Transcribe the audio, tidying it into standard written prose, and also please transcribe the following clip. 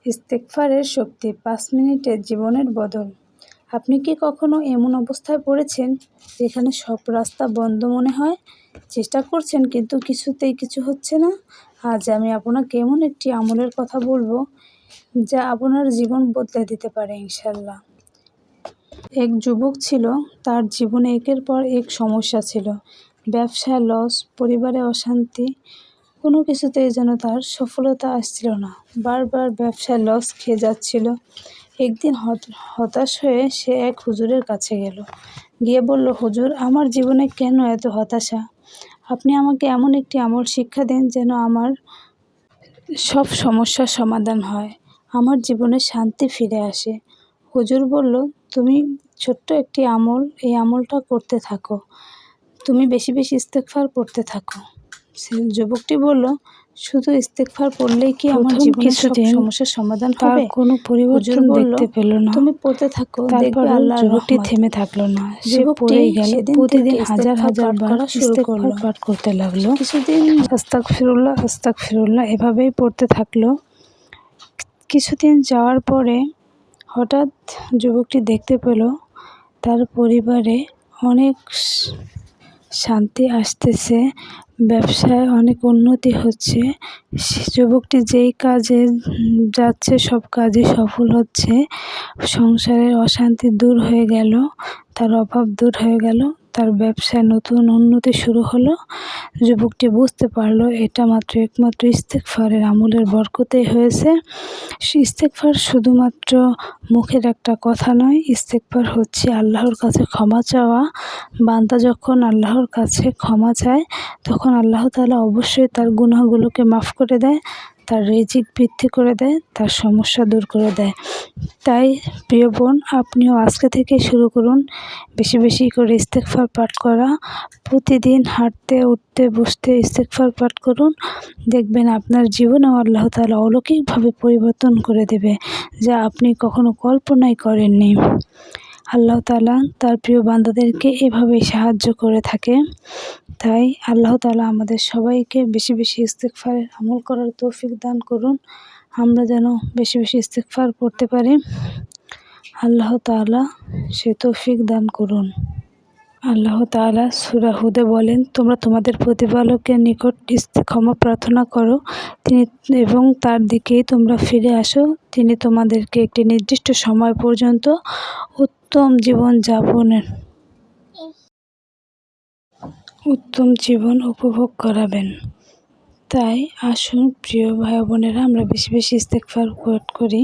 ইস্তেগফারের শক্তি ৫ মিনিটে জীবনের বদল। আপনি কি কখনো এমন অবস্থায় পড়েছেন যেখানে সব রাস্তা বন্ধ মনে হয়? চেষ্টা করছেন কিন্তু কিছুতেই কিছু হচ্ছে না? আজ আমি আপনাকে এমন একটি আমলের কথা বলবো যা আপনার জীবন বদলে দিতে পারে ইনশাআল্লাহ। এক যুবক ছিল, তার জীবনে একের পর এক সমস্যা ছিল। ব্যবসায় লস, পরিবারে অশান্তি, কোনো কিছুতেই যেন তার সফলতা আসছিল না। বারবার ব্যবসায় লস খেয়ে যাচ্ছিল। একদিন হতাশ হয়ে সে এক হুজুরের কাছে গেল। গিয়ে বলল, হুজুর, আমার জীবনে কেন এত হতাশা? আপনি আমাকে এমন একটি আমল শিক্ষা দিন যেন আমার সব সমস্যার সমাধান হয়, আমার জীবনে শান্তি ফিরে আসে। হুজুর বলল, তুমি ছোট্ট একটি আমল, এই আমলটা করতে থাকো। তুমি বেশি বেশি ইস্তেগফার পড়তে থাকো। যুবকটি বলল, শুধু ইস্তেগফার পড়লেই কি আমার জীবনের সব সমস্যার সমাধান হবে? কোনো পরিবর্তন দেখতে পেল না। তুমি পড়তে থাকো, দেখবে তারপর আল্লাহর যুবকটি রহমত। থেমে থাকলো না, সে যুবকটি পড়েই গেল। সেদিন প্রতিদিন থেকে হাজার হাজার বার করা শুরু করলো। ইস্তেগফার পাঠ করতে লাগলো। কিছুদিন আস্তাগফিরুল্লাহ আস্তাগফিরুল্লাহ এভাবেই পড়তে থাকলো। কিছুদিন যাওয়ার পরে হঠাৎ যুবকটি দেখতে পেল তার পরিবারে অনেক শান্তি আসতেছে, ব্যবসায় অনেক উন্নতি হচ্ছে। যুবকটি যেই কাজে যাচ্ছে সব কাজই সফল হচ্ছে। সংসারের অশান্তি দূর হয়ে গেল, তার অভাব দূর হয়ে গেল, তার ব্যবসায় নতুন উন্নতি শুরু হলো। যুবকটি বুঝতে পারলো এটা একমাত্র ইস্তেগফারের আমলের বরকতেই হয়েছে। ইস্তেগফার শুধুমাত্র মুখের একটা কথা নয়, ইস্তেগফার হচ্ছে আল্লাহর কাছে ক্ষমা চাওয়া। বান্দা যখন আল্লাহর কাছে ক্ষমা চায় তখন আল্লাহ তাআলা অবশ্যই তার গুনাহগুলোকে মাফ করে দেয়, তার রিজিক বৃদ্ধি করে দেয়, তার সমস্যা দূর করে দেয়। তাই প্রিয় বোন, আপনিও আজকে থেকে শুরু করুন বেশি বেশি করে ইস্তেগফার পাঠ করা। প্রতিদিন হাঁটতে, উঠতে, বসতে ইস্তেগফার পাঠ করুন। দেখবেন আপনার জীবনেও আল্লাহ তাআলা অলৌকিকভাবে পরিবর্তন করে দেবে, যা আপনি কখনো কল্পনাই করেননি। আল্লাহ তাআলা তার প্রিয় বান্দাদেরকে এভাবেই সাহায্য করে থাকে। তাই আল্লাহ তাআলা আমাদের সবাইকে বেশি বেশি ইস্তেগফারের আমল করার তৌফিক দান করুন। আমরা যেন বেশি বেশি ইস্তেগফার পড়তে পারি। আল্লাহ তাআলা সে তৌফিক দান করুন। আল্লাহ তাআলা সূরা হুদে বলেন, তোমরা তোমাদের প্রতিপালকের নিকট ক্ষমা প্রার্থনা করো এবং তার দিকেই তোমরা ফিরে আসো। তিনি তোমাদেরকে একটি নির্দিষ্ট সময় পর্যন্ত উত্তম জীবন উপভোগ করাবেন। তাই আসুন প্রিয় ভাই বোনেরা, আমরা বেশি বেশি ইস্তেগফার করি।